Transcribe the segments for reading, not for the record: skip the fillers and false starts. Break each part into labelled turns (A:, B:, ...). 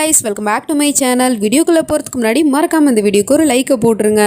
A: guys, welcome back to my channel. வீடியோக்குள்ள போறதுக்கு முன்னாடி மறக்காம இந்த வீடியோக்கு ஒரு லைக் போட்டுருங்க.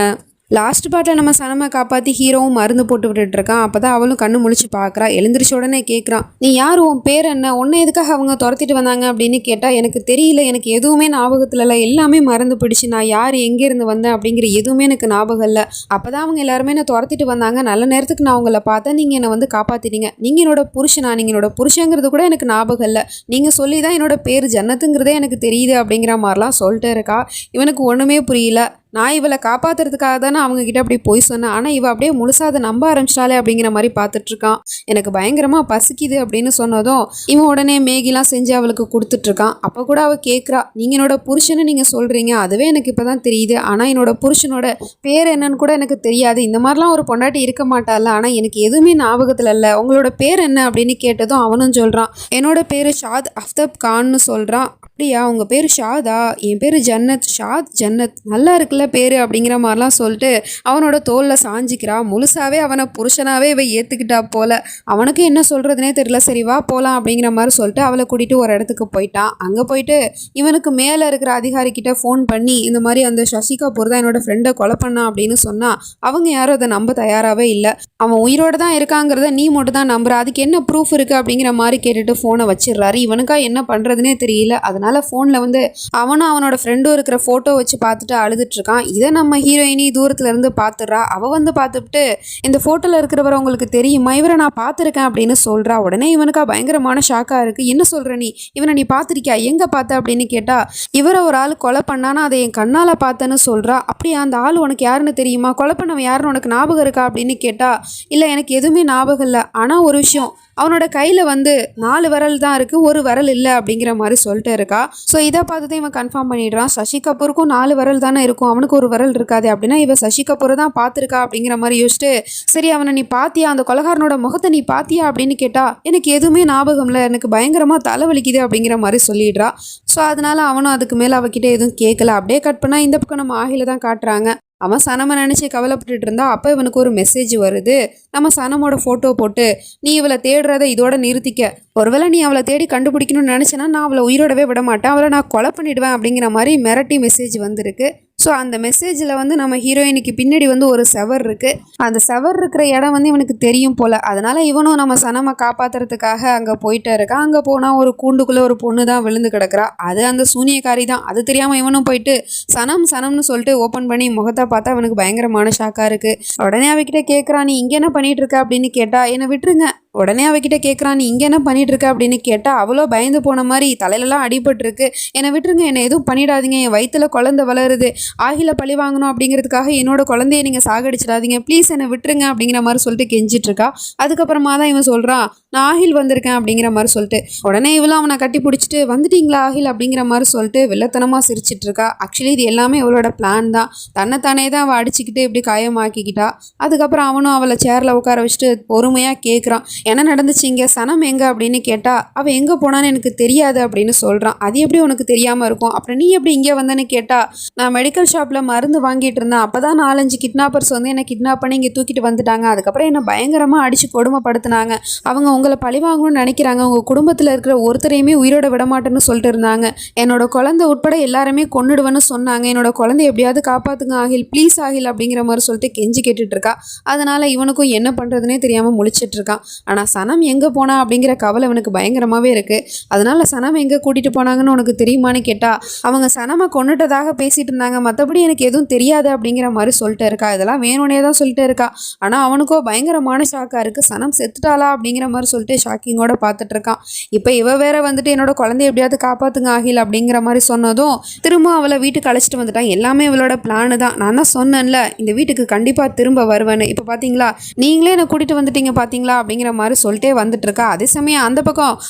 A: லாஸ்ட் பார்ட்டில் நம்ம சனமை காப்பாற்றி ஹீரோவும் மருந்து போட்டு விட்டுட்டு இருக்கான். அப்போ தான் அவளும் கண்ணு முழிச்சு பார்க்குறா. எழுந்திரிச்ச உடனே கேட்குறான், நீ யார், உன் பேர் என்ன, உன்னை எதுக்காக அவங்க துரத்திட்டு வந்தாங்க அப்படின்னு கேட்டால், எனக்கு தெரியல, எனக்கு எதுவுமே ஞாபகத்தில் இல்லை, எல்லாமே மறந்து பிடிச்சி, நான் யார் எங்கேருந்து வந்தேன் அப்படிங்கிற எதுவுமே எனக்கு ஞாபகம் இல்லை. அப்போ தான் அவங்க எல்லாருமே என்னை துரத்திட்டு வந்தாங்க. நல்ல நேரத்துக்கு நான் உங்களை பார்த்தேன், நீங்கள் என்னை வந்து காப்பாற்றிட்டீங்க. நீங்கள் என்னோட புருஷனா, நீங்கள் என்னோட புருஷங்கிறது கூட எனக்கு ஞாபகம் இல்லை, நீங்கள் சொல்லி தான் என்னோட பேர் ஜன்னத்துங்கிறதே எனக்கு தெரியுது அப்படிங்கிற மாதிரிலாம் சொல்லிட்டு இருக்கா. இவனுக்கு ஒன்றுமே புரியல. நான் இவளை காப்பாற்றுறதுக்காக தானே அவங்கக்கிட்ட அப்படி போய் சொன்னேன், ஆனால் இவள் அப்படியே முழுசாக அதை நம்ப ஆரம்பிச்சிட்டாலே அப்படிங்கிற மாதிரி பார்த்துட்ருக்கான். எனக்கு பயங்கரமாக பசிக்குது அப்படின்னு சொன்னதும் இவன் உடனே மேகிலாம் செஞ்சு அவளுக்கு கொடுத்துட்ருக்கான். அப்போ கூட அவள் கேட்குறா, நீங்கள் என்னோட புருஷன்னு நீங்கள் சொல்கிறீங்க, அதுவே எனக்கு இப்போ தான் தெரியுது, ஆனால் என்னோட புருஷனோட பேர் என்னன்னு கூட எனக்கு தெரியாது. இந்த மாதிரிலாம் ஒரு பொண்டாட்டி இருக்க மாட்டாள், ஆனால் எனக்கு எதுவுமே ஞாபகத்தில் இல்லை, உங்களோட பேர் என்ன அப்படின்னு கேட்டதும் அவனும் சொல்கிறான், என்னோட பேர் ஷாத் அஃப்தப் கான்னு சொல்கிறான். அப்படியா, உங்கள் பேர் ஷாதா, என் பேர் ஜன்னத், ஷாத் ஜன்னத், நல்லா இருக்குல்ல பேர் அப்படிங்கிற மாதிரிலாம் சொல்லிட்டு அவனோட தோளில் சாஞ்சிக்கிறா. முழுசாவே அவனை புருஷனாவே இவ ஏற்றுக்கிட்டா போல. அவனுக்கு என்ன சொல்கிறதுனே தெரியல. சரி வா போகலாம் அப்படிங்கிற மாதிரி சொல்லிட்டு அவளை கூட்டிகிட்டு ஒரு இடத்துக்கு போயிட்டான். அங்கே போயிட்டு இவனுக்கு மேலே இருக்கிற அதிகாரிக்கிட்ட ஃபோன் பண்ணி, இந்த மாதிரி அந்த சசிகா தான் என்னோட ஃப்ரெண்டை கொலை பண்ணான் அப்படின்னு சொன்னால் அவங்க யாரும் அதை நம்ப தயாராகவே இல்லை. அவன் உயிரோடு தான் இருக்காங்கிறத நீ மட்டும் தான் நம்புற, அதுக்கு என்ன ப்ரூஃப் இருக்குது அப்படிங்கிற மாதிரி கேட்டுட்டு ஃபோனை வச்சிடுறாரு. இவனுக்கா என்ன பண்ணுறதுனே தெரியல. அதனால ஃபோனில் வந்து அவனும் அவனோட ஃப்ரெண்டும் இருக்கிற ஃபோட்டோ வச்சு பார்த்துட்டு அழுதுட்டு இருக்கான். இதை நம்ம ஹீரோயினி தூரத்துல இருந்து பார்த்துடுறா. அவ வந்து பார்த்துட்டு, இந்த ஃபோட்டோவில் இருக்கிறவரை உங்களுக்கு தெரியுமா, இவரை நான் பார்த்துருக்கேன் அப்படின்னு சொல்கிறா. உடனே இவனுக்கா பயங்கரமான ஷாக்காக இருக்குது. என்ன சொல்கிற நீ, இவனை நீ பார்த்துருக்கியா, எங்கே பார்த்த அப்படின்னு கேட்டால், இவரை ஒரு ஆள் கொலை பண்ணானா அதை என் கண்ணால் பார்த்தேன்னு சொல்கிறா. அப்படியா, அந்த ஆள் உனக்கு யாருன்னு தெரியுமா, கொலை பண்ணவன் யாருன்னு உனக்கு ஞாபகம் இருக்கா அப்படின்னு கேட்டால், இல்லை எனக்கு எதுவுமே ஞாபகம் இல்லை, ஆனால் ஒரு விஷயம், அவனோட கையில் வந்து 4 விரல் தான் இருக்குது, ஒரு விரல் இல்லை அப்படிங்கிற மாதிரி சொல்லிட்டு இருக்கா. ஸோ இதை பார்த்துட்டு இவன் கன்ஃபார்ம் பண்ணிடுறான், சசி கபூருக்கும் 4 விரல் தானே இருக்கும், அவனுக்கு ஒரு விரல் இருக்காது அப்படின்னா இவன் சசி கபூரை தான் பார்த்துருக்கா அப்படிங்கிற மாதிரி யோசிச்சுட்டு, சரி அவனை நீ பாத்தியா, அந்த கொலகாரனோட முகத்தை நீ பாத்தியா அப்படின்னு கேட்டா, எனக்கு எதுவுமே ஞாபகம் இல்லை, எனக்கு பயங்கரமாக தலைவலிக்குது அப்படிங்கிற மாதிரி சொல்லிடுறா. ஸோ அதனால அவனும் அதுக்கு மேலே அவகிட்ட எதுவும் கேட்கல. அப்படியே கட் பண்ணால் இந்த பக்கம் நம்ம ஆகில தான் காட்டுறாங்க. அவன் சனமை நினச்சி கவலைப்பட்டுட்டு இருந்தா. அப்போ இவனுக்கு ஒரு மெசேஜ் வருது. நம்ம சனமோட ஃபோட்டோ போட்டு, நீ இவளை தேடுறதை இதோட நிறுத்திக்க, ஒருவேளை நீ அவளை தேடி கண்டுபிடிக்கணும்னு நினச்சேன்னா நான் அவளை உயிரோடவே விட மாட்டேன், அவளை நான் கொலை பண்ணிடுவேன் அப்படிங்கிற மாதிரி மிரட்டி மெசேஜ் வந்திருக்கு. ஸோ அந்த மெசேஜில் வந்து நம்ம ஹீரோயினுக்கு பின்னாடி வந்து ஒரு செவர் இருக்குது. அந்த செவர் இருக்கிற இடம் வந்து இவனுக்கு தெரியும் போல். அதனால் இவனும் நம்ம சனமை காப்பாற்றுறதுக்காக அங்கே போயிட்டே இருக்கான். அங்கே போனால் ஒரு கூண்டுக்குள்ளே ஒரு பொண்ணு தான் விழுந்து கிடக்கிறா. அது அந்த சூனியக்காரி தான். அது தெரியாமல் இவனும் போயிட்டு சனம்னு சொல்லிட்டு ஓப்பன் பண்ணி முகத்தை பார்த்தா அவனுக்கு பயங்கரமான ஷாக்காக இருக்குது. உடனே அவகிட்ட கேட்குறான், நீ இங்கே என்ன பண்ணிகிட்டு இருக்க அப்படின்னு கேட்டால், என்னை விட்டுருங்க. உடனே அவகிட்ட கேட்குறான், நீ இங்கே என்ன பண்ணிட்டு இருக்க அப்படின்னு கேட்டால், அவ்வளோ பயந்து போன மாதிரி, தலையிலலாம் அடிபட்டுருக்கு, என்னை விட்டுருங்க, என்னை எதுவும் பண்ணிடாதீங்க, என் வயிற்றுல குழந்தை வளருது, ஆகில பழி வாங்கணும் அப்படிங்கிறதுக்காக என்னோட குழந்தைய நீங்கள் சாகடிச்சிடாதீங்க, ப்ளீஸ் என்னை விட்டுருங்க அப்படிங்கிற மாதிரி சொல்லிட்டு கெஞ்சிட்டு இருக்கா. அதுக்கப்புறமா தான் இவன் சொல்கிறான், நான் ஆகில் வந்திருக்கேன் அப்படிங்கிற மாதிரி சொல்லிட்டு. உடனே இவளும் அவனை கட்டி பிடிச்சிட்டு, வந்துட்டீங்களா ஆகில் அப்படிங்கிற மாதிரி சொல்லிட்டு வில்லத்தனமாக சிரிச்சிட்டு இருக்கா. ஆக்சுவலி இது எல்லாமே இவளோட பிளான் தான். தன்னைத்தானே தான் அவள் அடிச்சுக்கிட்டு இப்படி காயமாக்கிக்கிட்டா. அதுக்கப்புறம் அவனும் அவளை சேரில் உட்கார வச்சுட்டு பொறுமையாக கேட்குறான், என்ன நடந்துச்சு இங்கே, சனம் எங்கே அப்படின்னு கேட்டால், அவள் எங்கே போனான்னு எனக்கு தெரியாது அப்படின்னு சொல்கிறான். அது எப்படி உனக்கு தெரியாமல் இருக்கும், அப்புறம் நீ எப்படி இங்கே வந்தேன்னு கேட்டால், நான் மெடிக்கல் ஷாப்பில் மருந்து வாங்கிட்டு இருந்தேன், அப்போ தான் 4-5 கிட்னாப்பர்ஸ் வந்து என்னை கிட்னாப் பண்ணி இங்கே தூக்கிட்டு வந்துட்டாங்க, அதுக்கப்புறம் என்னை பயங்கரமாக அடித்து கொடுமைப்படுத்தினாங்க, அவங்க உங்களை பழி வாங்கணும்னு நினைக்கிறாங்க, உங்கள் குடும்பத்தில் இருக்கிற ஒருத்தரையுமே உயிரோட விடமாட்டேன்னு சொல்லிட்டு இருந்தாங்க, என்னோட குழந்தை உட்பட எல்லாருமே கொன்னுடுவேன்னு சொன்னாங்க, என்னோட குழந்தை எப்படியாவது காப்பாற்றுங்க ஆகில், ப்ளீஸ் ஆகில் அப்படிங்கிற மாதிரி சொல்லிட்டு கெஞ்சி கேட்டுட்டு இருக்கா. அதனால் இவனுக்கும் என்ன பண்ணுறதுனே தெரியாமல் முழிச்சிட்டு இருக்கான். ஆனால் சனம் எங்கே போனா அப்படிங்கிற கவலை அவனுக்கு பயங்கரமாகவே இருக்குது. அதனால சனம் எங்கே கூட்டிகிட்டு போனாங்கன்னு உனக்கு தெரியுமான்னு கேட்டால், அவங்க சனமை கொண்டுட்டதாக பேசிகிட்டு இருந்தாங்க, மற்றபடி எனக்கு எதுவும் தெரியாது அப்படிங்கிற மாதிரி சொல்லிட்டு இருக்கா. இதெல்லாம் வேணும்னே தான் சொல்லிட்டு இருக்கா. ஆனால் அவனுக்கோ பயங்கரமான ஷாக்காக இருக்குது. சனம் செத்துட்டாளா அப்படிங்கிற மாதிரி சொல்லிட்டு ஷாக்கிங்கோட பார்த்துட்டு இருக்கான். இப்போ இவ வேற வந்துட்டு என்னோட குழந்தைய எப்படியாவது காப்பாற்றுங்க ஆகில் அப்படிங்கிற மாதிரி சொன்னதும் திரும்ப அவளை வீட்டுக்கு அழைச்சிட்டு வந்துட்டான். எல்லாமே இவளோட பிளானு தான். நான் தான் சொன்னேன்ல இந்த வீட்டுக்கு கண்டிப்பாக திரும்ப வருவேன்னு. இப்போ பார்த்தீங்களா, நீங்களே என்னை கூட்டிகிட்டு வந்துட்டீங்க பார்த்தீங்களா அப்படிங்கிற மாதிரி சொல்லிட்டே வந்துட்டு இருக்கா. அதே சமயம் அந்த பக்கம்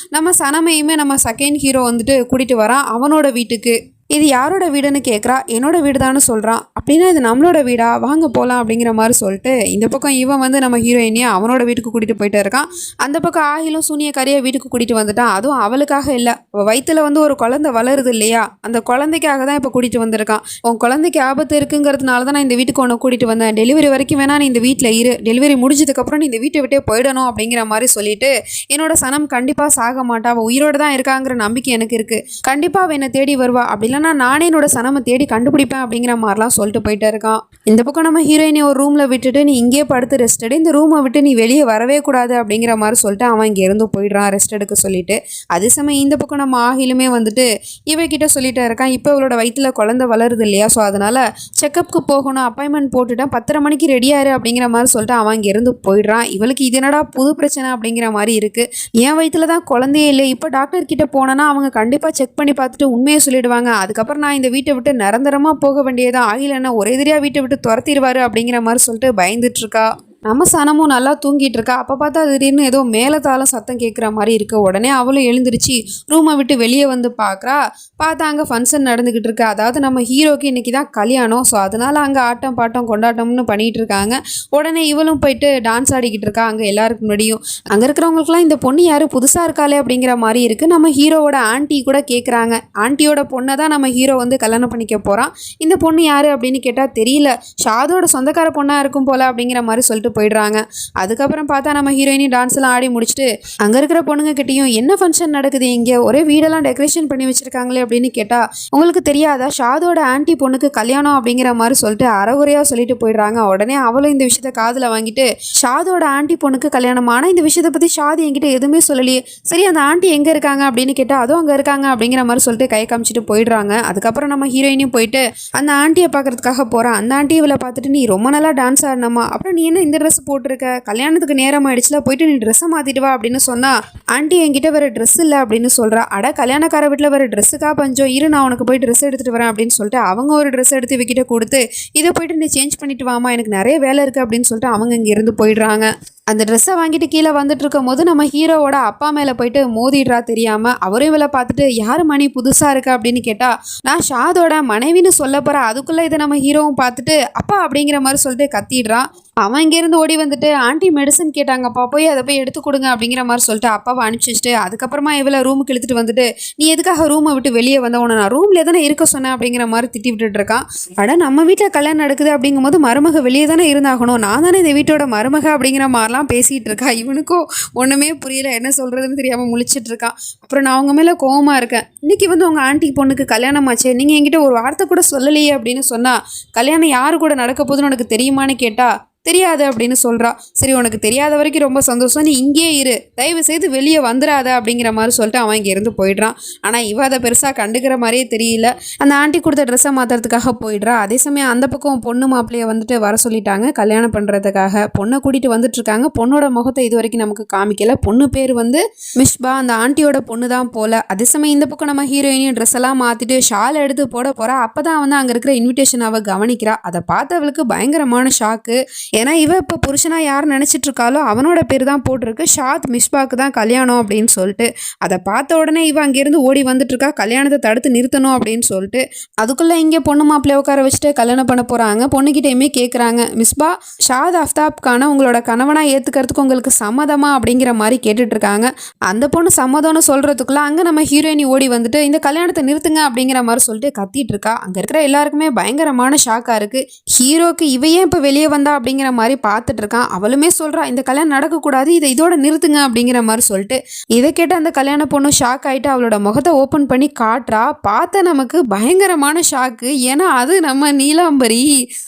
A: நம்ம சனமையுமே நம்ம செகண்ட் ஹீரோ வந்துட்டு கூட்டிகிட்டு வரான் அவனோட வீட்டுக்கு. இது யாரோட வீடுன்னு கேட்குறா. என்னோட வீடு தான்னு சொல்கிறான். அப்படின்னா இது நம்மளோட வீடா, வாங்க போகலாம் அப்படிங்கிற மாதிரி சொல்லிட்டு இந்த பக்கம் இவன் வந்து நம்ம ஹீரோயினியை அவனோட வீட்டுக்கு கூட்டிகிட்டு போயிட்டு இருக்கான். அந்த பக்கம் ஆகிலும் சூனியக்காரியை வீட்டுக்கு கூட்டிகிட்டு வந்துட்டான். அதுவும் அவளுக்காக இல்லை, வயிற்றில் வந்து ஒரு குழந்தை வளருது இல்லையா, அந்த குழந்தைக்காக தான் இப்போ கூட்டிகிட்டு வந்திருக்கான். உன் குழந்தைக்கு ஆபத்து இருக்குங்கிறதுனால தான் நான் இந்த வீட்டுக்கு உன்னை கூட்டிகிட்டு வந்தேன். டெலிவரி வரைக்கும் வேணா நீ இந்த வீட்டில் இரு, டெலிவரி முடிஞ்சதுக்கப்புறம் நீ இந்த வீட்டை விட்டே போயிடணும் அப்படிங்கிற மாதிரி சொல்லிட்டு என்னோட சனம் கண்டிப்பாக சாக மாட்டா, அவள் உயிரோடு தான் இருக்காங்கிற நம்பிக்கை எனக்கு இருக்குது, கண்டிப்பாக அவள் என்னை தேடி வருவா, அப்படி இல்லைனா நானே என்னோட சனமை தேடி கண்டுபிடிப்பேன் அப்படிங்கிற மாதிரிலாம் சொல்லிட்டு போயிட்டே இருக்கான். இந்த பக்கம் நம்ம ஹீரோயினை ஒரு ரூமில் விட்டுட்டு நீ இங்கேயே படுத்து ரெஸ்ட் எடு, இந்த ரூமை விட்டு நீ வெளியே வரவே கூடாது அப்படிங்கிற மாதிரி சொல்லிட்டு அவன் இங்கே இருந்து போயிடுறான் ரெஸ்ட் எடுக்க சொல்லிட்டு. அதே சமயம் இந்த பக்கம் நம்ம ஆகிலுமே வந்துட்டு இவகிட்ட சொல்லிட்டே இருக்கான். இப்போ இவளோட வயிற்றுல குழந்தை வளருது இல்லையா, ஸோ அதனால் செக்கப்புக்கு போகணும், அப்பாயின்மெண்ட் போட்டுட்டேன், 10:30 மணிக்கு ரெடியாரு அப்படிங்கிற மாதிரி சொல்லிட்டு அவன் இங்கே இருந்து போயிடுறான். இவளுக்கு இது என்னடா புது பிரச்சனை அப்படிங்கிற மாதிரி இருக்குது. என் வயிற்றுல தான் குழந்தையே இல்லை, இப்போ டாக்டர் கிட்ட போனேன்னா அவங்க கண்டிப்பாக செக் பண்ணி பார்த்துட்டு உண்மையை சொல்லிடுவாங்க, அதுக்கப்புறம் நான் இந்த வீட்டை விட்டு நிரந்தரமாக போக வேண்டியதான், ஆகில என்ன ஒரே எதிரியாக வீட்டை விட்டு துரத்திடுவாரு அப்படிங்கிற மாதிரி சொல்லிட்டு பயந்துட்டு இருக்கா. நம்ம சனமும் நல்லா தூங்கிட்டு இருக்கா. அப்போ பார்த்தா திடீர்னு ஏதோ மேலத்தாலும் சத்தம் கேட்குற மாதிரி இருக்கு. உடனே அவளும் எழுந்திருச்சு ரூமை விட்டு வெளியே வந்து பார்க்குறா. பார்த்தா அங்கே ஃபங்க்ஷன் நடந்துக்கிட்டு இருக்கு. அதாவது நம்ம ஹீரோக்கு இன்றைக்கி தான் கல்யாணம், ஸோ அதனால் அங்கே ஆட்டம் பாட்டம் கொண்டாட்டம்னு பண்ணிகிட்டு இருக்காங்க. உடனே இவளும் போயிட்டு டான்ஸ் ஆடிக்கிட்டு இருக்கா அங்கே எல்லாருக்கு முன்னாடியும். அங்கே இருக்கிறவங்களுக்குலாம் இந்த பொண்ணு யார் புதுசாக இருக்காளே அப்படிங்கிற மாதிரி இருக்குது. நம்ம ஹீரோவோட ஆண்டி கூட கேட்குறாங்க. ஆண்டியோட பொண்ணை தான் நம்ம ஹீரோ வந்து கல்யாணம் பண்ணிக்க போகிறான். இந்த பொண்ணு யார் அப்படின்னு கேட்டால் தெரியல, ஷாதோட சொந்தக்கார பொண்ணாக இருக்கும் போல் அப்படிங்கிற மாதிரி சொல்லிட்டு போயிடுறாங்க. அதுக்கப்புறம் பார்த்தா நம்ம ஹீரோயினி டான்ஸ் எல்லாம் ஆடி முடிச்சுட்டு அங்க இருக்கிற பொண்ணுங்க கிட்டயும் என்ன ஃபங்க்ஷன் நடக்குது, இங்கே ஒரே வீடெல்லாம் டெக்கரேஷன் பண்ணி வச்சிருக்காங்களே அப்படின்னு கேட்டா, உங்களுக்கு தெரியாதா ஷாதோட ஆன்டி பொண்ணுக்கு கல்யாணம் அப்படிங்கிற மாதிரி சொல்லிட்டு அறகுறையா சொல்லிட்டு போயிடுறாங்க. உடனே அவளும் இந்த விஷயத்த காதுல வாங்கிட்டு ஷாதோட ஆன்டி பொண்ணுக்கு கல்யாணம், ஆனா இந்த விஷயத்தை பத்தி ஷாது என்கிட்ட எதுவுமே சொல்லலையே, சரி அந்த ஆண்டி எங்க இருக்காங்க அப்படின்னு கேட்டா அதுவும் அங்க இருக்காங்க அப்படிங்கிற மாதிரி சொல்லிட்டு கை காமிச்சிட்டு போயிடுறாங்க. அதுக்கப்புறம் நம்ம ஹீரோயினியும் போயிட்டு அந்த ஆண்டியை பார்க்கறதுக்காக போறான். அந்த ஆண்டி இவளை பார்த்துட்டு நீ ரொம்ப நல்லா டான்ஸ் ஆடினமா, அப்புறம் நீ என்ன இந்த ட்ரெஸ் போட்டிருக்க, கல்யாணத்துக்கு நேரம் ஆயிடுச்சுல, போயிட்டு நீ ட்ரெஸ்ஸை மாத்திட்டு வா அப்படின்னு சொன்னா ஆண்டி என்கிட்ட வேற ட்ரெஸ் இல்லை அப்படின்னு சொல்றா. அட கல்யாணக்கார வீட்டில் வேற ட்ரெஸ்ஸுக்கா பஞ்சம், இரு நான் உனக்கு போய் ட்ரெஸ் எடுத்துட்டு வரேன் அப்படின்னு சொல்லிட்டு அவங்க ஒரு ட்ரெஸ் எடுத்து இவகிட்ட கொடுத்து இதை போயிட்டு நீ சேஞ்ச் பண்ணிட்டு வாமா, எனக்கு நிறைய வேலை இருக்கு அப்படின்னு சொல்லிட்டு அவங்க இங்க இருந்து போயிடுறாங்க. அந்த ட்ரெஸ்ஸை வாங்கிட்டு கீழே வந்துட்டு இருக்கும் போது நம்ம ஹீரோவோட அப்பா மேலே போயிட்டு மோதிடுறா தெரியாமல். அவரும் இவளை பார்த்துட்டு யார் மணி புதுசாக இருக்கு அப்படின்னு கேட்டால் நான் ஷாதோட மனைவின்னு சொல்ல போகிறேன். அதுக்குள்ளே இதை நம்ம ஹீரோவும் பார்த்துட்டு அப்பா அப்படிங்கிற மாதிரி சொல்லிட்டு கத்திடுறான். அவன் இங்கேருந்து ஓடி வந்துட்டு ஆண்டி மெடிசன் கேட்டாங்கப்பா, போய் அதை போய் எடுத்து கொடுங்க அப்படிங்கிற மாதிரி சொல்லிட்டு அப்பாவை அனுப்பிச்சி வச்சுட்டு அதுக்கப்புறமா இவளை ரூமுக்கு இழுத்துட்டு வந்துட்டு நீ எதுக்காக ரூமை விட்டு வெளியே வந்த, உன்னை நான் ரூமில் தானே இருக்க சொன்னேன் அப்படிங்கிற மாதிரி திட்டி விட்டுட்டு இருக்கான். அட நம்ம வீட்டில் கல்யாணம் நடக்குது அப்படிங்கும்போது மருமக வெளியே தானே இருந்தாகணும், நான் தானே இந்த வீட்டோட மருமக அப்படிங்கிற மாதிரிலாம் பேசிகிட்டு இருக்கா. இவனுக்கும் ஒன்றுமே புரியல, என்ன சொல்கிறதுன்னு தெரியாமல் முழிச்சிட்டு இருக்கான். அப்புறம் நான் அவங்க மேலே கோவமாக இருக்கேன், இன்னைக்கு வந்து உங்கள் ஆண்டி பொண்ணுக்கு கல்யாணம் ஆச்சு, நீங்கள் என்கிட்ட ஒரு வார்த்தை கூட சொல்லலையே அப்படின்னு சொன்னால் கல்யாணம் யாரு கூட நடக்க போகுதுன்னு உனக்கு தெரியுமான்னு கேட்டால் தெரியாது அப்படின்னு சொல்கிறா. சரி உனக்கு தெரியாத வரைக்கும் ரொம்ப சந்தோஷம், நீ இங்கே இரு, தயவு செய்து வெளியே வந்துடாத அப்படிங்கிற மாதிரி சொல்லிட்டு அவன் இங்கே இருந்து போயிடுறான். ஆனால் இவ அதை பெருசாக கண்டுக்கிற மாதிரியே தெரியல. அந்த ஆண்டி கொடுத்த ட்ரெஸ்ஸை மாற்றுறதுக்காக போயிடுறா. அதே சமயம் அந்த பக்கம் பொண்ணு மாப்பிள்ளையை வந்துட்டு வர சொல்லிட்டாங்க கல்யாணம் பண்ணுறதுக்காக. பொண்ணை கூட்டிகிட்டு வந்துட்டுருக்காங்க. பொண்ணோட முகத்தை இது வரைக்கும் நமக்கு காமிக்கல. பொண்ணு பேர் வந்து மிஷ்பா, அந்த ஆண்டியோட பொண்ணு தான் போல. அதே சமயம் இந்த பக்கம் நம்ம ஹீரோயினியும் ட்ரெஸ் எல்லாம் மாற்றிட்டு ஷால் எடுத்து போட போகிறா. அப்போ தான் வந்து அங்கே இருக்கிற இன்விடேஷன் அவள் கவனிக்கிறா. அதை பார்த்து அவளுக்கு பயங்கரமான ஷாக்கு. ஏன்னா இவ இப்போ புருஷனா யார் நினச்சிட்டு இருக்காளோ அவனோட பேர் தான் போட்டிருக்கு, ஷாத் மிஷ்பாக்கு தான் கல்யாணம் அப்படின்னு சொல்லிட்டு. அதை பார்த்த உடனே இவ அங்கேருந்து ஓடி வந்துட்டு இருக்கா கல்யாணத்தை தடுத்து நிறுத்தணும் அப்படின்னு சொல்லிட்டு. அதுக்குள்ளே இங்கே பொண்ணு மாப்பிள்ளை உட்கார வச்சுட்டு கல்யாணம் பண்ண போகிறாங்க. பொண்ணுக்கிட்டையுமே கேட்குறாங்க, மிஸ்பா ஷாத் அஃப்தாப்கான உங்களோட கணவனாக ஏற்றுக்கிறதுக்கு உங்களுக்கு சம்மதமா அப்படிங்கிற மாதிரி கேட்டுட்டு இருக்காங்க. அந்த பொண்ணு சம்மதம்னு சொல்கிறதுக்குள்ள அங்கே நம்ம ஹீரோயினி ஓடி வந்துட்டு இந்த கல்யாணத்தை நிறுத்துங்க அப்படிங்கிற மாதிரி சொல்லிட்டு கத்திட்டு இருக்கா. அங்கே இருக்கிற எல்லாருக்குமே பயங்கரமான ஷாக்காக இருக்குது. ஹீரோக்கு இவையே இப்போ வெளியே வந்தா அப்படிங்கிற மாதிரி பார்த்துட்டு இருக்கான். அவளுமே சொல்றா இந்த கல்யாணம் நடக்கக்கூடாது, இதை இதோட நிறுத்துங்க அப்படிங்கிற மாதிரி சொல்லிட்டு. இதை கேட்டு அந்த கல்யாண பொண்ணு ஷாக் ஆகிட்டு அவளோட முகத்தை ஓப்பன் பண்ணி காட்டுறா. பார்த்த நமக்கு பயங்கரமான ஷாக்கு. ஏன்னா அது நம்ம நீலாம்பரி,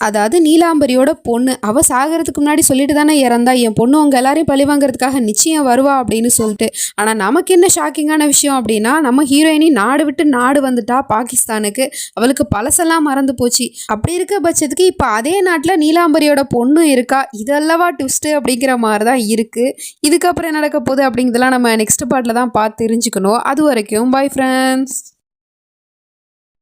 A: அதாவது நீலாம்பரியோட பொண்ணு. அவ சாகிறதுக்கு முன்னாடி சொல்லிட்டு தானே இறந்தா என் பொண்ணு உங்க எல்லாரையும் பழி வாங்குறதுக்காக நிச்சயம் வருவா அப்படின்னு சொல்லிட்டு. ஆனா நமக்கு என்ன ஷாக்கிங்கான விஷயம் அப்படின்னா நம்ம ஹீரோயினி நாடு விட்டு நாடு வந்துட்டா பாகிஸ்தானுக்கு. அவளுக்கு பழசெல்லாம் மறந்து போச்சு. அப்படி இருக்க பட்சத்துக்கு இப்போ அதே நாட்டில் நீலாம்பரியோட பொண்ணு இருக்கா. இதெல்லவா ட்விஸ்ட் அப்படிங்கிற மாதிரி தான் இருக்கு. இதுக்கப்புறம் என்ன நடக்க போகுது அப்படிங்கிறதெல்லாம் நம்ம நெக்ஸ்ட் பார்ட்டில் தான் பார்த்து தெரிஞ்சுக்கணும். அது வரைக்கும் பை ஃப்ரெண்ட்ஸ்.